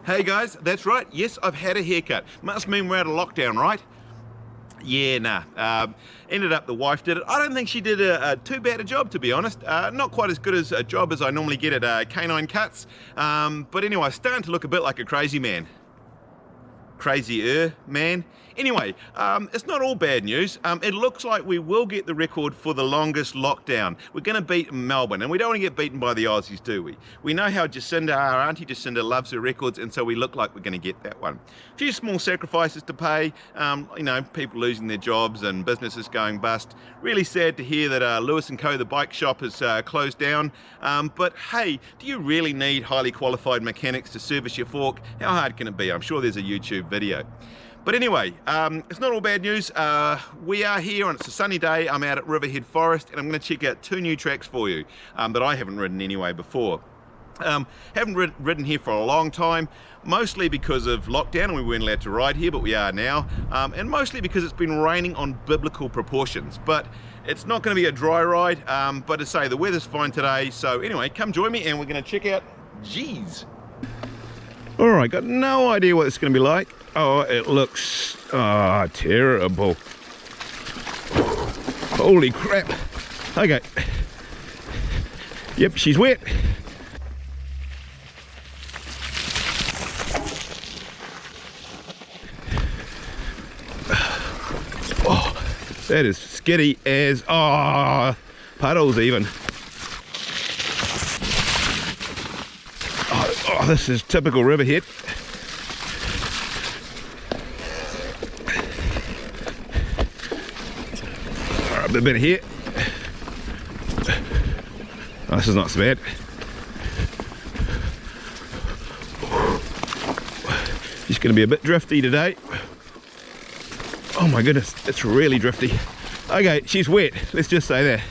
Hey guys, that's right, yes, I've had a haircut. Must mean we're out of lockdown, right? Yeah, nah. Ended up the wife did it. I don't think she did too bad a job, to be honest. Not quite as good as a job as I normally get at Canine Cuts. But anyway, starting to look a bit like a crazy man. Crazier man. Anyway, it's not all bad news. It looks like we will get the record for the longest lockdown. We're going to beat Melbourne, and we don't want to get beaten by the Aussies, do we? We know how Jacinda, our auntie Jacinda, loves her records, and so we look like we're going to get that one. A few small sacrifices to pay, you know, people losing their jobs and businesses going bust. Really sad to hear that Lewis & Co, the bike shop, has closed down. But hey, do you really need highly qualified mechanics to service your fork? How hard can it be? I'm sure there's a YouTube video. But anyway, it's not all bad news. We are here and it's a sunny day. I'm out at Riverhead Forest and I'm going to check out two new tracks for you that I haven't ridden anyway before. Haven't ridden here for a long time, mostly because of lockdown and we weren't allowed to ride here, but we are now, and mostly because it's been raining on biblical proportions. But it's not going to be a dry ride, but as I say, the weather's fine today. So anyway, come join me and we're going to check out Geeeez. All right, got no idea what it's going to be like. Oh, it looks terrible. Holy crap. Okay. Yep, she's wet. Oh, that is skitty as, puddles even. Oh, this is typical Riverhead. Alright, a bit here. Oh, this is not so bad. Just going to be a bit drifty today. Oh my goodness, it's really drifty. Okay, she's wet, let's just say that.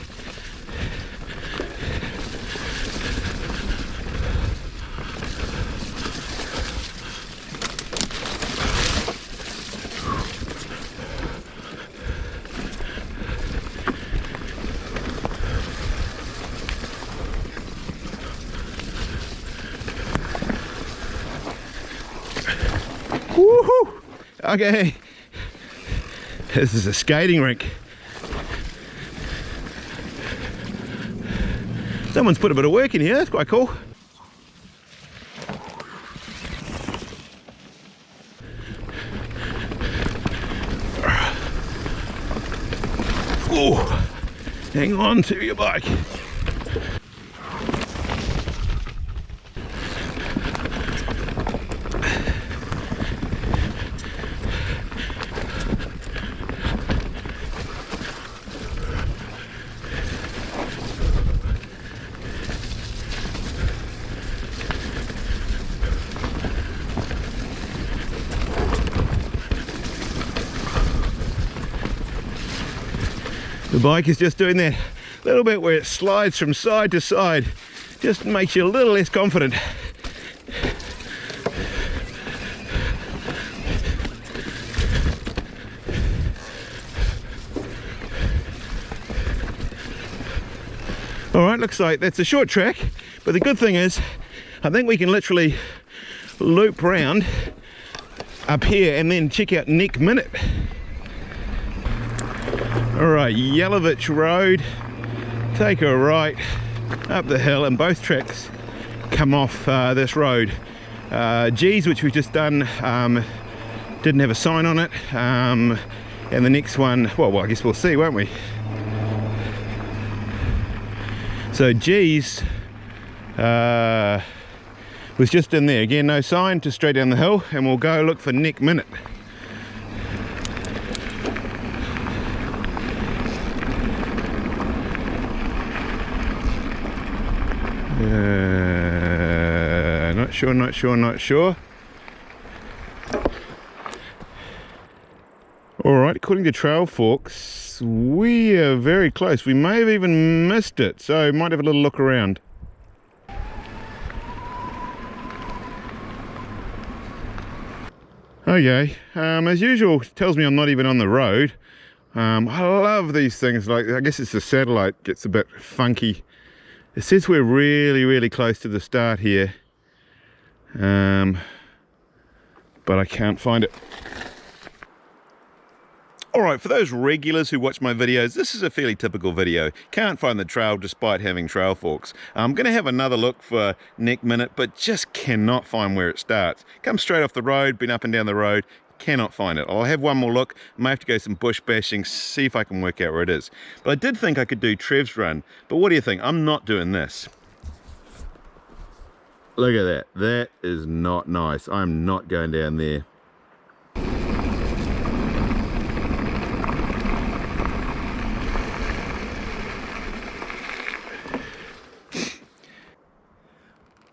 Woohoo! Okay, this is a skating rink. Someone's put a bit of work in here, that's quite cool. Oh, hang on to your bike. The bike is just doing that little bit where it slides from side to side, just makes you a little less confident. Alright, looks like that's a short track, but the good thing is I think we can literally loop round up here and then check out Nek Minit. Alright, Yellowvich Road, take a right up the hill, and both tracks come off this road. Geeeez, which we've just done, didn't have a sign on it, and the next one, well, I guess we'll see, won't we? So Geeeez was just in there, again no sign, just straight down the hill, and we'll go look for Nek Minit. Not sure. Alright, according to Trail Forks, we are very close. We may have even missed it, so might have a little look around. Okay, as usual, it tells me I'm not even on the road. I love these things, like, I guess it's the satellite gets a bit funky. It says we're really close to the start here. but I can't find it. Alright, for those regulars who watch my videos, this is a fairly typical video. Can't find the trail despite having trail forks. I'm going to have another look for Nek Minit, but just cannot find where it starts. Come straight off the road, been up and down the road, cannot find it. I'll have one more look, may have to go some bush bashing, see if I can work out where it is. But I did think I could do Trev's Run, but what do you think? I'm not doing this. Look at that, that is not nice. I'm not going down there.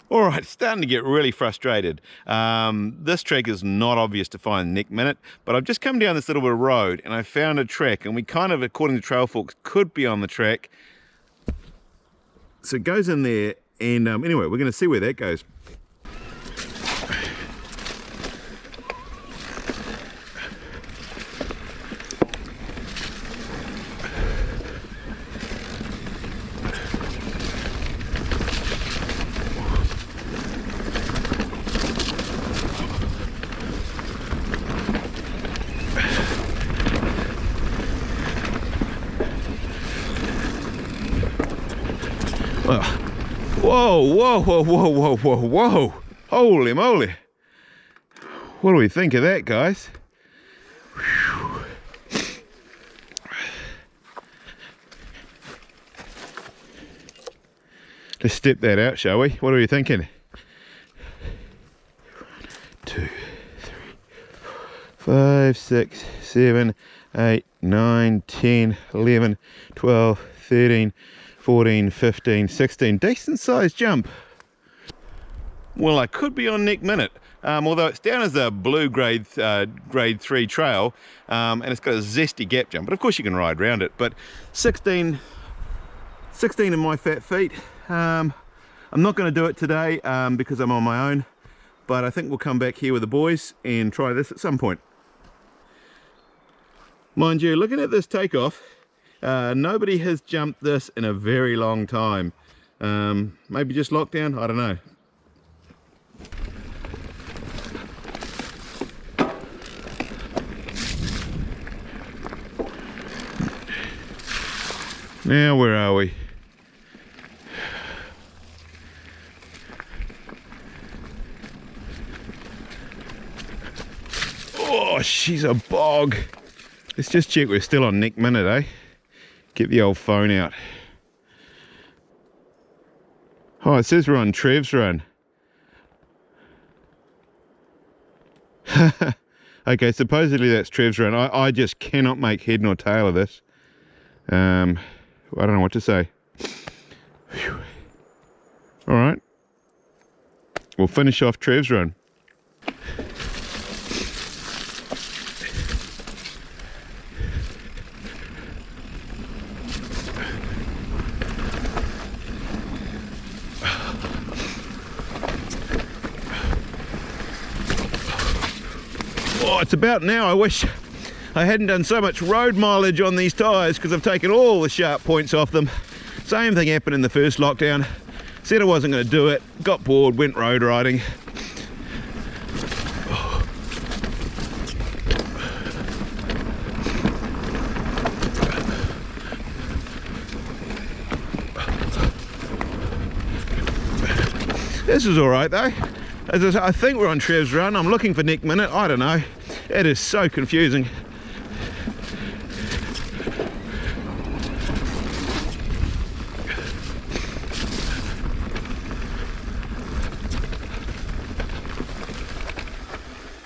Alright, starting to get really frustrated. This track is not obvious to find Nek Minit, but I've just come down this little bit of road and I found a track, and we kind of, according to trail forks, could be on the track. So it goes in there, and anyway, we're going to see where that goes. Whoa, whoa, whoa, whoa, whoa, whoa, whoa. Holy moly. What do we think of that, guys? Whew. Let's step that out, shall we? What are we thinking? 2, 3, 5, 6, 7, 8, 9, 10, 11, 12, 13, 14, 15, 16, decent sized jump. Well, I could be on Nek Minit, although it's down as a blue grade 3 trail, and it's got a zesty gap jump, but of course you can ride around it. But 16 in my fat feet. I'm not going to do it today because I'm on my own, but I think we'll come back here with the boys and try this at some point. Mind you, looking at this takeoff, nobody has jumped this in a very long time. Maybe just lockdown, I don't know. Now where are we? Oh, she's a bog. Let's just check we're still on Nek Minit, eh? Get the old phone out. Oh, it says we're on Trev's Run. Okay, supposedly that's Trev's Run. I just cannot make head nor tail of this. I don't know what to say. Alright. We'll finish off Trev's Run. Oh, it's about now. I wish I hadn't done so much road mileage on these tyres, because I've taken all the sharp points off them. Same thing happened in the first lockdown. Said I wasn't going to do it, got bored, went road riding. This is alright though. As I say, I think we're on Trev's Run. I'm looking for Nek Minit. I don't know. It is so confusing.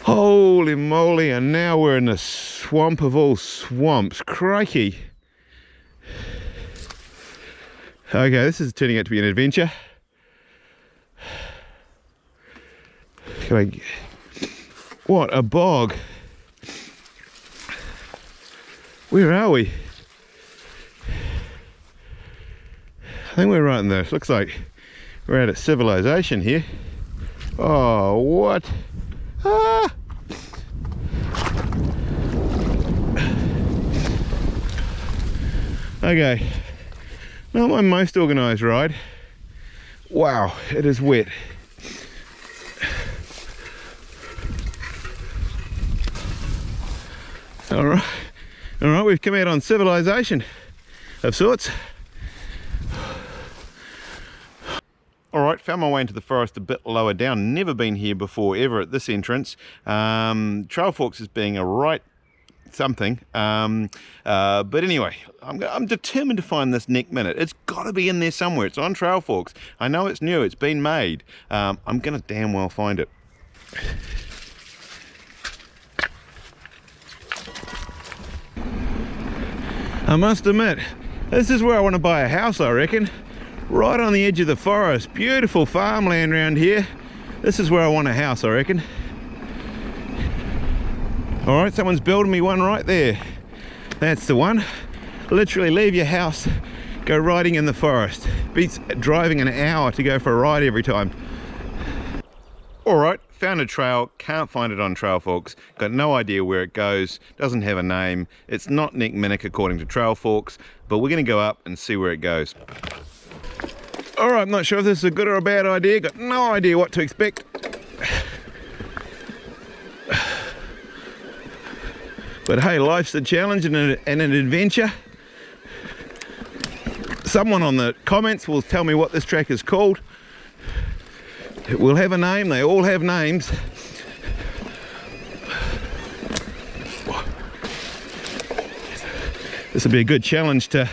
Holy moly, and now we're in the swamp of all swamps. Crikey. Okay, this is turning out to be an adventure. What a bog. Where are we? I think we're right in there. Looks like we're out at civilization here. Oh, what? Ah! Okay, not my most organised ride. Wow, it is wet. All right, we've come out on civilization of sorts. All right, found my way into the forest a bit lower down. Never been here before ever at this entrance. Trail Forks is being a right something, but anyway, I'm determined to find this Nek Minit. It's got to be in there somewhere. It's on Trail Forks. I know it's new, it's been made. I'm gonna damn well find it. I must admit, this is where I want to buy a house, I reckon. Right on the edge of the forest. Beautiful farmland around here. This is where I want a house, I reckon. All right, someone's building me one right there. That's the one. Literally leave your house, go riding in the forest. Beats driving an hour to go for a ride every time. All right, found a trail, can't find it on Trail Forks, got no idea where it goes, doesn't have a name. It's not Nek Minit according to Trail Forks, but we're gonna go up and see where it goes. All right, I'm not sure if this is a good or a bad idea, got no idea what to expect. But hey, life's a challenge and an adventure. Someone on the comments will tell me what this track is called. It will have a name, they all have names. This will be a good challenge to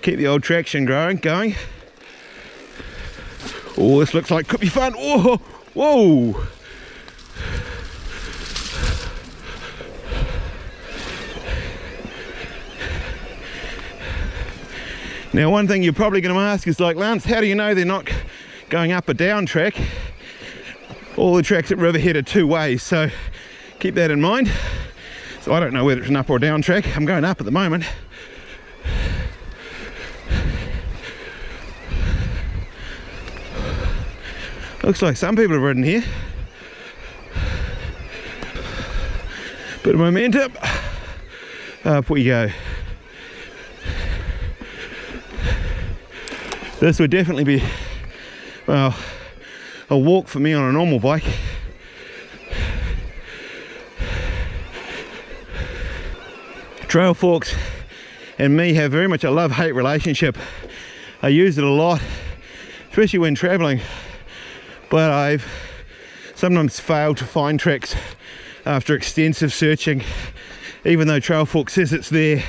keep the old traction going. Oh, this looks like could be fun. Whoa, whoa. Now, one thing you're probably going to ask is like, Lance, how do you know they're not going up a down track? All the tracks at Riverhead are two ways, so keep that in mind. So I don't know whether it's an up or a down track. I'm going up at the moment. Looks like some people have ridden here. Bit of momentum. Up we go. This would definitely be, well, a walk for me on a normal bike. Trail Forks and me have very much a love-hate relationship. I use it a lot, especially when traveling, but I've sometimes failed to find tracks after extensive searching, even though Trail Forks says it's there.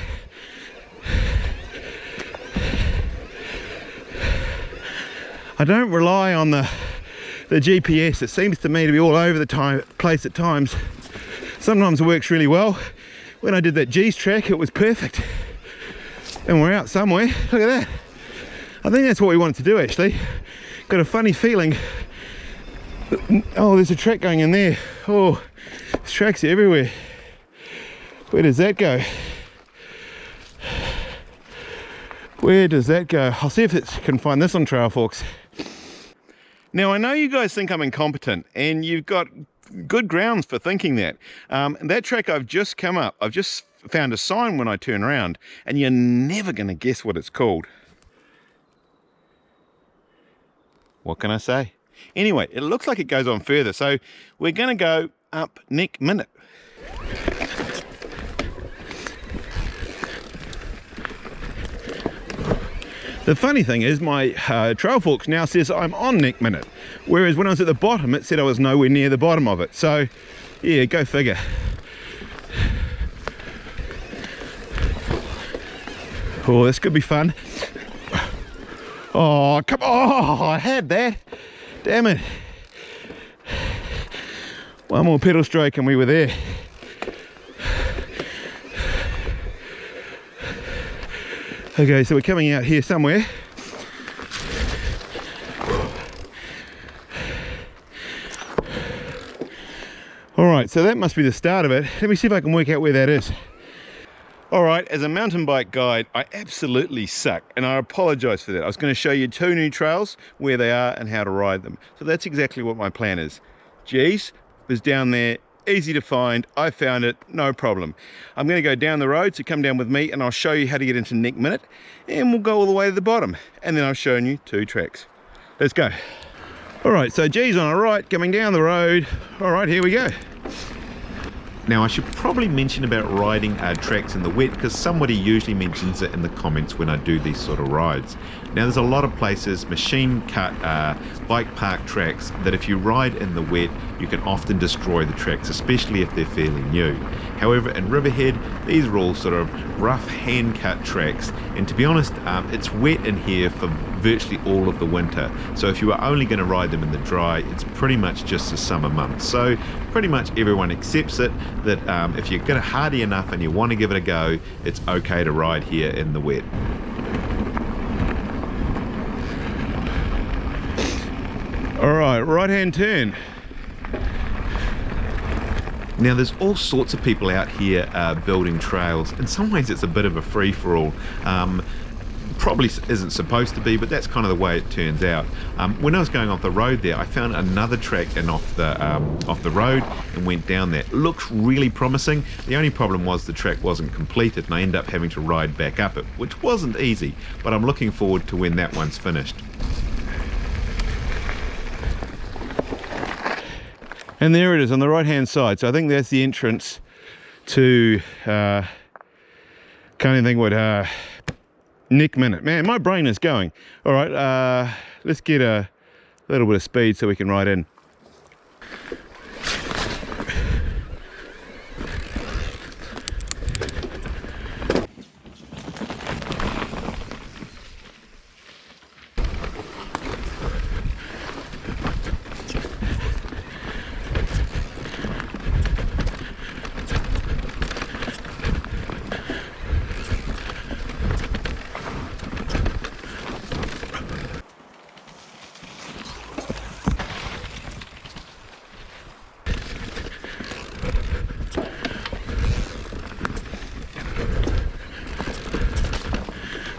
I don't rely on the GPS. It seems to me to be all over the place at times. Sometimes it works really well. When I did that Geeeez track, it was perfect. And we're out somewhere. Look at that. I think that's what we wanted to do, actually. Got a funny feeling. Oh, there's a track going in there. Oh, there's tracks everywhere. Where does that go? Where does that go? I'll see if it can find this on Trail Forks. Now, I know you guys think I'm incompetent, and you've got good grounds for thinking that. That track I've just come up, I've just found a sign when I turn around, and you're never going to guess what it's called. What can I say? Anyway, it looks like it goes on further, so we're going to go up Nek Minit. The funny thing is my Trail Forks now says I'm on Nek Minit, whereas when I was at the bottom it said I was nowhere near the bottom of it. So yeah, go figure. Oh, this could be fun. Oh, come on, I had that. Damn it. One more pedal stroke and we were there. Okay, so we're coming out here somewhere. All right, so that must be the start of it. Let me see if I can work out where that is. All right, as a mountain bike guide, I absolutely suck, and I apologize for that. I was going to show you two new trails, where they are and how to ride them. So that's exactly what my plan is. Geeeez was down there, easy to find. I found it, no problem. I'm going to go down the road, so come down with me and I'll show you how to get into Nek Minit, and we'll go all the way to the bottom. And then I've shown you two tracks. Let's go. All right, so Geeeez on the right, coming down the road. All right, here we go. Now I should probably mention about riding tracks in the wet, because somebody usually mentions it in the comments when I do these sort of rides. Now there's a lot of places, machine cut bike park tracks, that if you ride in the wet you can often destroy the tracks, especially if they're fairly new. However, in Riverhead these are all sort of rough hand cut tracks, and to be honest it's wet in here for virtually all of the winter, so if you are only going to ride them in the dry, it's pretty much just the summer months. So pretty much everyone accepts it, that if you're going to hardy enough and you want to give it a go, it's okay to ride here in the wet. Alright, right hand turn. Now there's all sorts of people out here building trails. In some ways it's a bit of a free-for-all. Probably isn't supposed to be, but that's kind of the way it turns out. When I was going off the road there, I found another track and off the road and went down there. It looks really promising. The only problem was the track wasn't completed and I ended up having to ride back up it, which wasn't easy, but I'm looking forward to when that one's finished. And there it is on the right hand side, so I think that's the entrance to can't even think what Nek Minit. Man, my brain is going. All right, let's get a little bit of speed so we can ride in.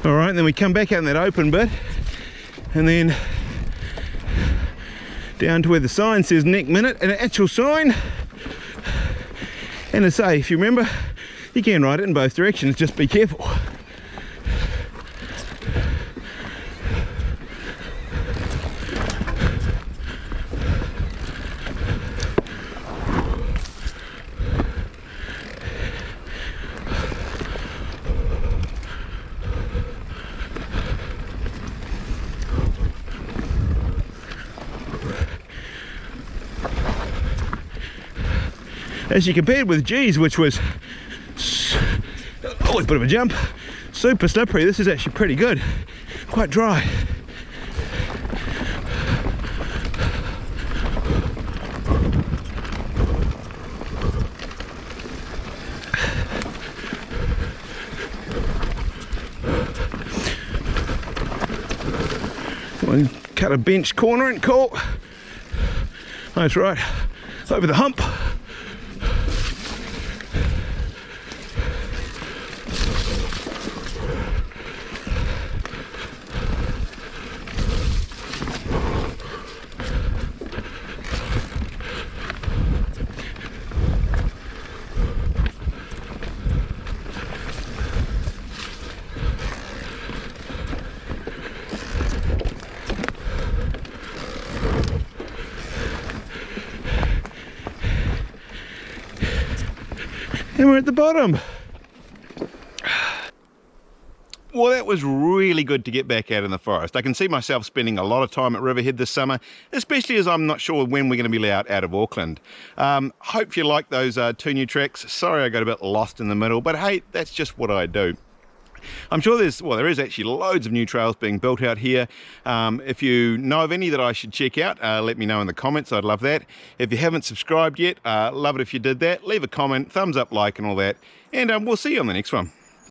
All right, then we come back out in that open bit and then down to where the sign says Nek Minit, an actual sign. And to say, if you remember, you can ride it in both directions, just be careful. As you compared with Geeeez, which was always a bit of a jump, super slippery, this is actually pretty good, quite dry. One cut a bench corner and call. That's right, over the hump. And we're at the bottom. Well, that was really good to get back out in the forest. I can see myself spending a lot of time at Riverhead this summer, especially as I'm not sure when we're going to be out of Auckland. Hope you like those two new tracks. Sorry I got a bit lost in the middle, but hey, that's just what I do. I'm sure there is actually loads of new trails being built out here. If you know of any that I should check out, let me know in the comments. I'd love that. If you haven't subscribed yet, love it if you did that. Leave a comment, thumbs up, like and all that. And we'll see you on the next one.